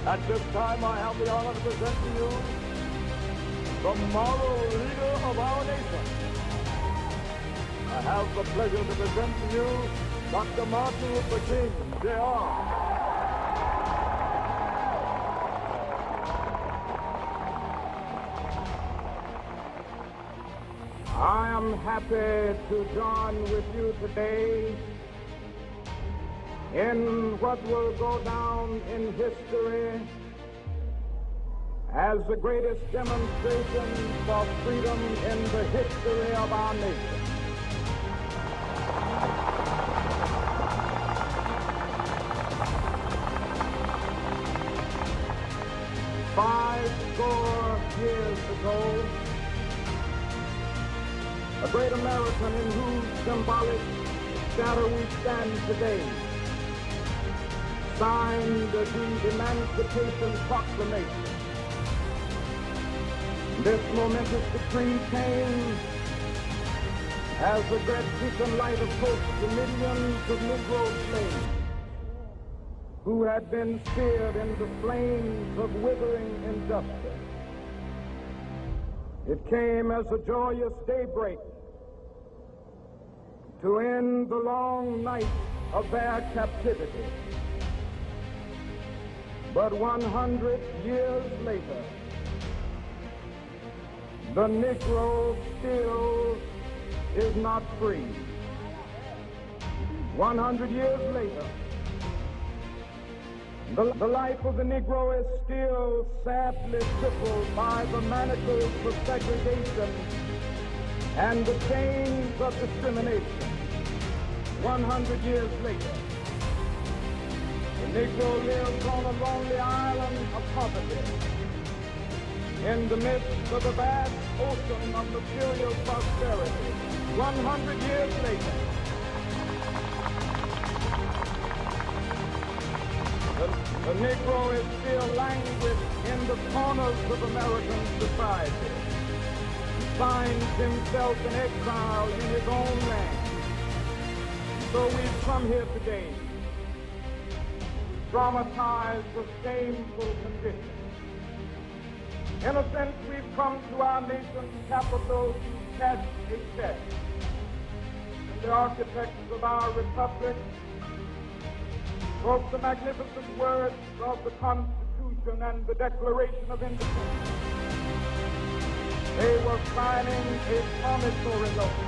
At this time, I have the honor to present to you the moral leader of our nation. I have the pleasure to present to you Dr. Martin Luther King, Jr. I am happy to join with you today in what will go down in history as the greatest demonstration for freedom in the history of our nation. Five years ago, a great American in whose symbolic shadow we stand today signed the Emancipation Proclamation. This momentous decree came as the great beacon light approached the millions of Negro slaves who had been seared in the flames of withering injustice. It came as a joyous daybreak to end the long night of their captivity. But 100 years later, the Negro still is not free. 100 years later, the life of the Negro is still sadly crippled by the manacles of segregation and the chains of discrimination. 100 years later, the Negro lives on a lonely island of poverty in the midst of a vast ocean of material prosperity. 100 years later, the Negro is still languid in the corners of American society. He finds himself in exile in his own land. So we've come here today to dramatize the shameful condition. In a sense, we've come to our nation's capital to cash a check. And the architects of our republic wrote the magnificent words of the Constitution and the Declaration of Independence. They were signing a promissory note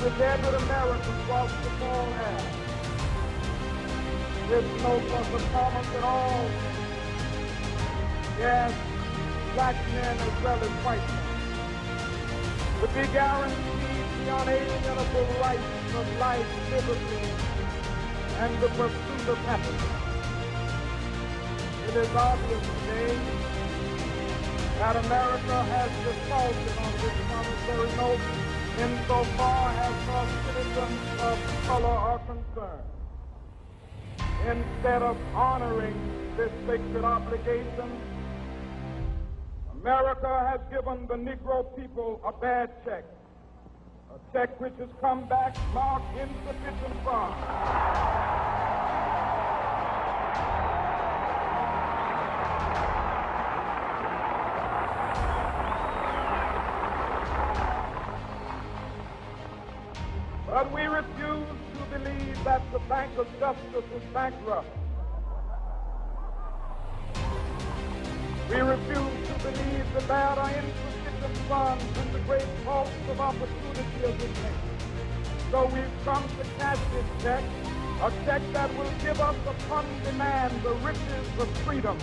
which every American was to fall as. This note was a promise that all, yes, black men as well as white men, would be guaranteed the unalienable rights of life, liberty, and the pursuit of happiness. It is obvious today that America has defaulted on this promissory note insofar as our citizens of color are concerned. Instead of honoring this sacred obligation, America has given the Negro people a bad check, a check which has come back marked insufficient funds. But we refuse to believe that the Bank of Justice is bankrupt. We refuse to believe that there are insufficient funds in the great vaults of opportunity of this nation. So we've come to cash this check, a check that will give us upon demand the riches of freedom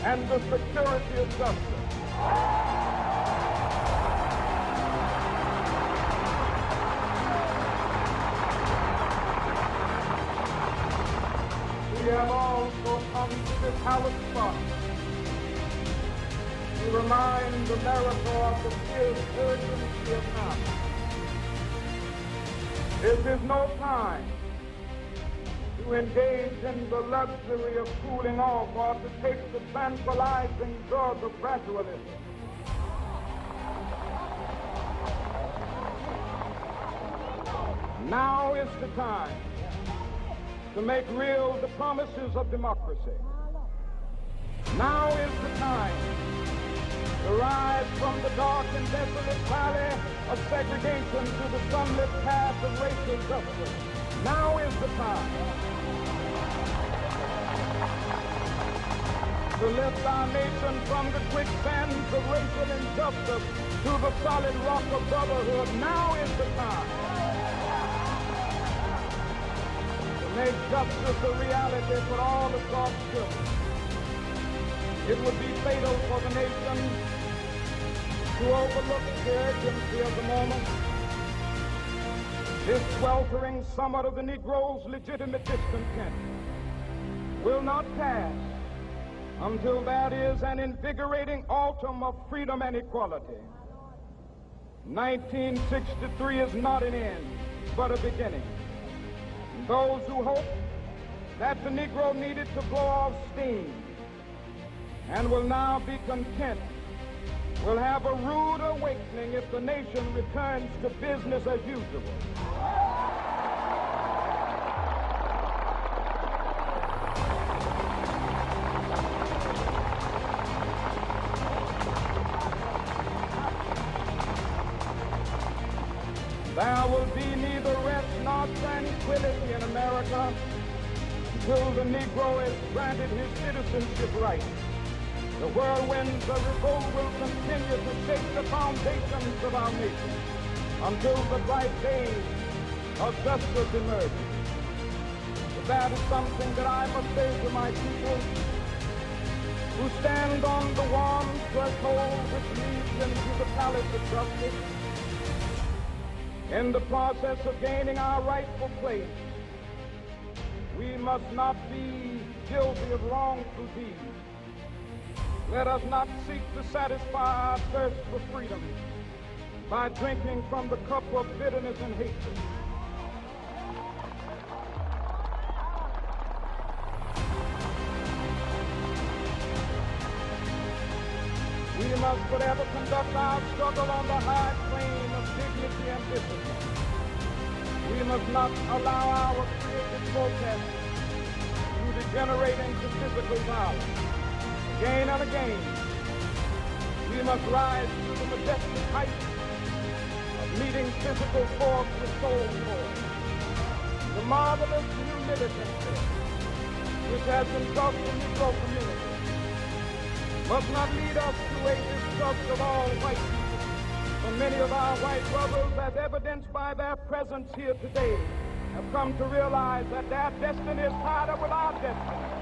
and the security of justice. We have also come to this hallowed spot to remind America of the fierce urgency of now. This is no time to engage in the luxury of cooling off or to take the tranquilizing drug of gradualism. Now is the time to make real the promises of democracy. Now is the time to rise from the dark and desolate valley of segregation to the sunlit path of racial justice. Now is the time to lift our nation from the quicksands of racial injustice to the solid rock of brotherhood. Now is the time to make justice a reality for all of God's children. It would be fatal for the nation to overlook the urgency of the moment. This sweltering summit of the Negro's legitimate discontent will not pass until there is an invigorating autumn of freedom and equality. 1963 is not an end, but a beginning. Those who hope that the Negro needed to blow off steam and will now be content will have a rude awakening if the nation returns to business as usual. There will be neither rest nor tranquility in America until the Negro is granted his citizenship rights. The whirlwinds of revolt will continue to shake the foundations of our nation until the bright days of justice emerge. But that is something that I must say to my people who stand on the warm threshold which leads into the palace of justice. In the process of gaining our rightful place, we must not be guilty of wrongful deeds. Let us not seek to satisfy our thirst for freedom by drinking from the cup of bitterness and hatred. We must forever conduct our struggle on the high plane of dignity and discipline. We must not allow our creative protest to degenerate into physical violence. Again and again, we must rise to the majestic heights of meeting physical force with soul force. The marvelous new militancy which has been taught the Negro community must not lead us to a distrust of all white people. For many of our white brothers, as evidenced by their presence here today, have come to realize that their destiny is tied up with our destiny.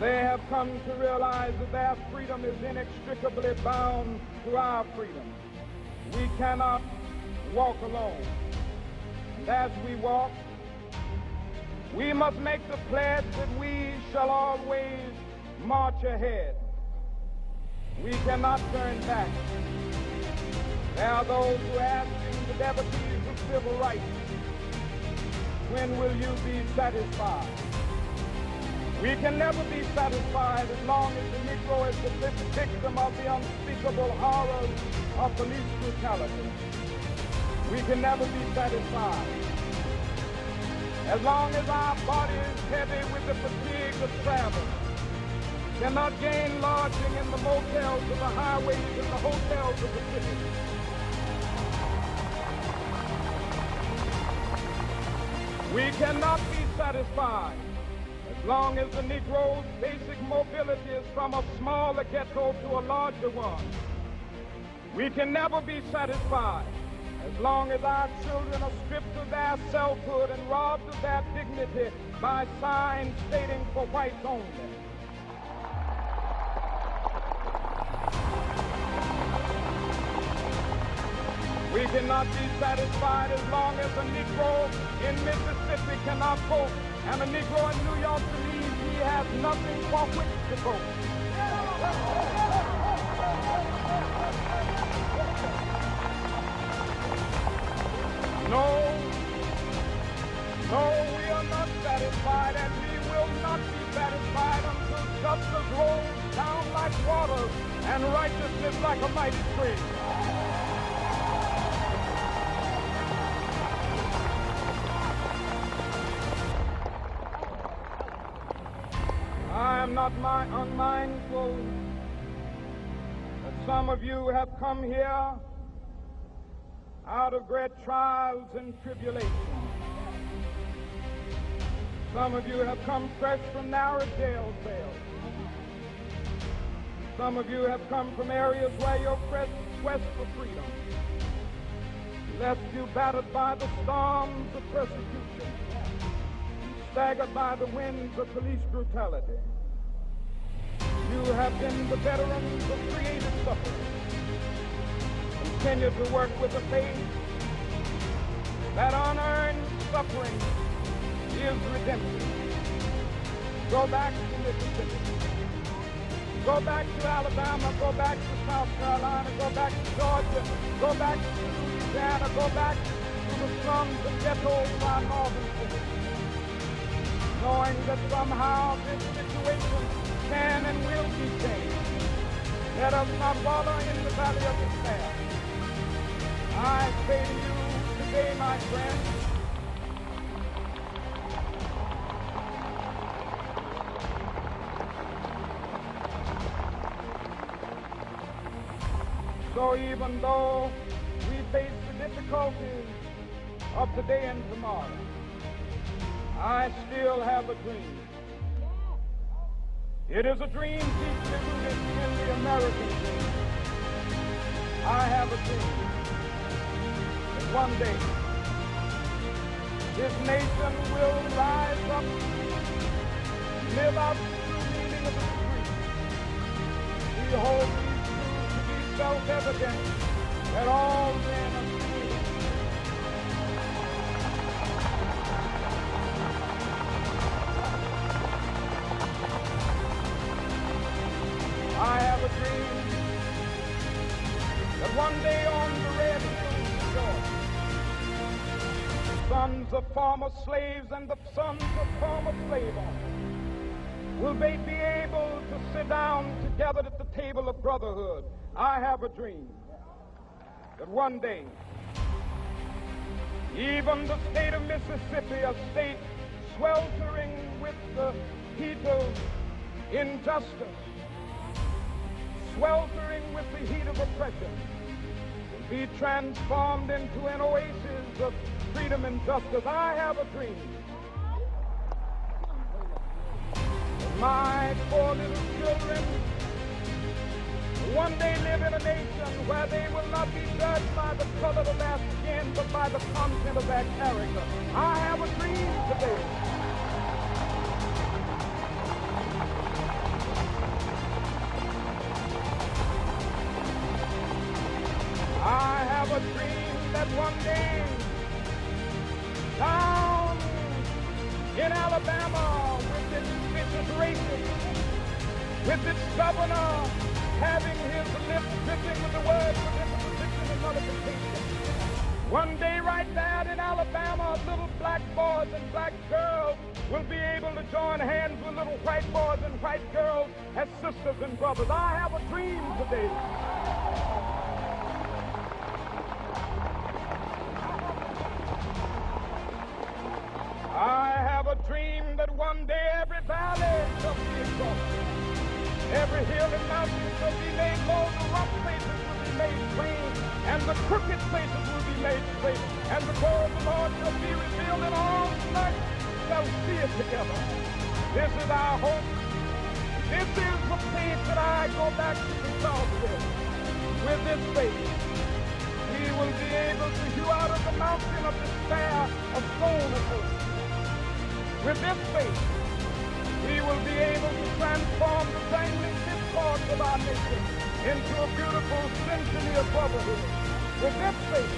They have come to realize that their freedom is inextricably bound to our freedom. We cannot walk alone. And as we walk, we must make the pledge that we shall always march ahead. We cannot turn back. There are those who are asking the devotees of civil rights, when will you be satisfied? We can never be satisfied as long as the Negro is the victim of the unspeakable horrors of police brutality. We can never be satisfied as long as our body is heavy with the fatigue of travel, cannot gain lodging in the motels of the highways and the hotels of the city. We cannot be satisfied as long as the Negro's basic mobility is from a smaller ghetto to a larger one. We can never be satisfied as long as our children are stripped of their selfhood and robbed of their dignity by signs stating for whites only. We cannot be satisfied as long as a Negro in Mississippi cannot vote and a Negro in New York believes he has nothing for which to vote. No, we are not satisfied, and we will not be satisfied until justice rolls down like water and righteousness like a mighty stream. am mindful that some of you have come here out of great trials and tribulations. Some of you have come fresh from narrow jail cells. Some of you have come from areas where your quest for freedom left you battered by the storms of persecution, staggered by the winds of police brutality. You have been the veterans of creative suffering. Continue to work with the faith that unearned suffering is redemption. Go back to Mississippi. Go back to Alabama. Go back to South Carolina. Go back to Georgia. Go back to Louisiana. Go back to the slums and ghettos of our northern cities, knowing that somehow this situation can and will be changed. Let us not wallow in the valley of despair. I say to you today, my friends, so even though we face the difficulties of today and tomorrow, I still have a dream. It is a dream deeply rooted in the American dream. I have a dream that one day this nation will rise up, live out the true meaning of its creed. We hold these truths to be self-evident that all men are created. I have a dream that one day on the red hills of Georgia, the sons of former slaves and the sons of former slave owners will they be able to sit down together at the table of brotherhood. I have a dream that one day even the state of Mississippi, a state sweltering with the heat of injustice, sweltering with the heat of oppression, will be transformed into an oasis of freedom and justice. I have a dream that my 4 little children one day live in a nation where they will not be judged by the color of their skin, but by the content of their character. I have a dream today. I have a dream that one day, down in Alabama, with its vicious racists, with its governor having his lips dripping with the words of imposition and nullification, one day right there in Alabama, little black boys and black girls will be able to join hands with little white boys and white girls as sisters and brothers. I have a dream today. I have a dream that one day every valley shall be exalted, every hill and mountain shall be made low, the rough places will be made plain, and the crooked places will be made straight, and the glory of the Lord shall be revealed, and all flesh shall see it together. This is our hope. This is the faith that I go back to the South with. With this faith, we will be able to hew out of the mountain of despair a stone of hope. With this faith, we will be able to transform the dangling discords of our nation into a beautiful symphony of brotherhood. With this faith,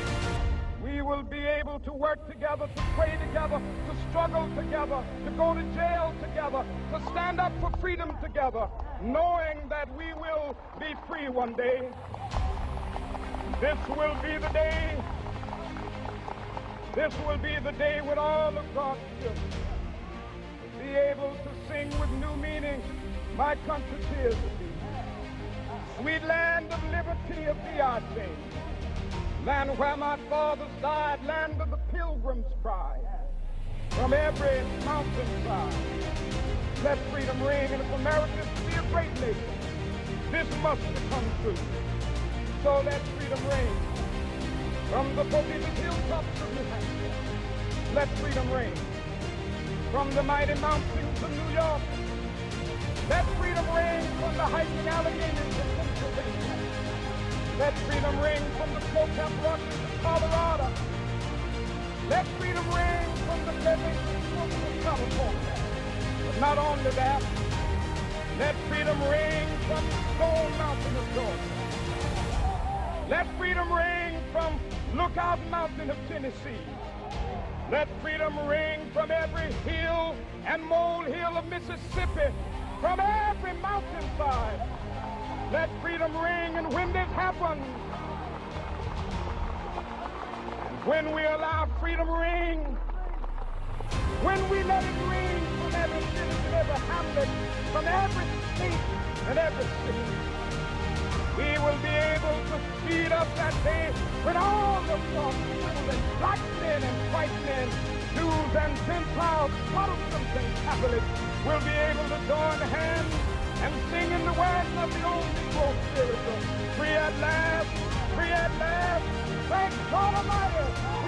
we will be able to work together, to pray together, to struggle together, to go to jail together, to stand up for freedom together, knowing that we will be free one day. This will be the day. This will be the day when all of God's children be able to sing with new meaning, my country tears of thee. Sweet land of liberty of thee I sing. Land where my fathers died, land of the pilgrim's pride. from every mountainside. Let freedom ring, and if America is to be a great nation, this must become true. So let freedom ring from the prohibited hilltops of New Hampshire. Let freedom ring from the mighty mountains of New York. Let freedom ring from the hiking Alleghenies of Pennsylvania. Let freedom ring from the snow-capped Rockies of Colorado. Let freedom ring from the desert of California. But not only that, let freedom ring from Stone Mountain of Georgia. Let freedom ring from Lookout Mountain of Tennessee. Let freedom ring from every hill and molehill of Mississippi, from every mountainside. Let freedom ring, and when this happens, when we allow freedom ring, when we let it ring from every village and every hamlet, from every state and every city, we will be able to speed up that day when all the people and black men and white men, Jews and Gentiles, Protestants and Catholics will be able to join hands and sing in the words of the old Negro spiritual. Free at last, thank God Almighty.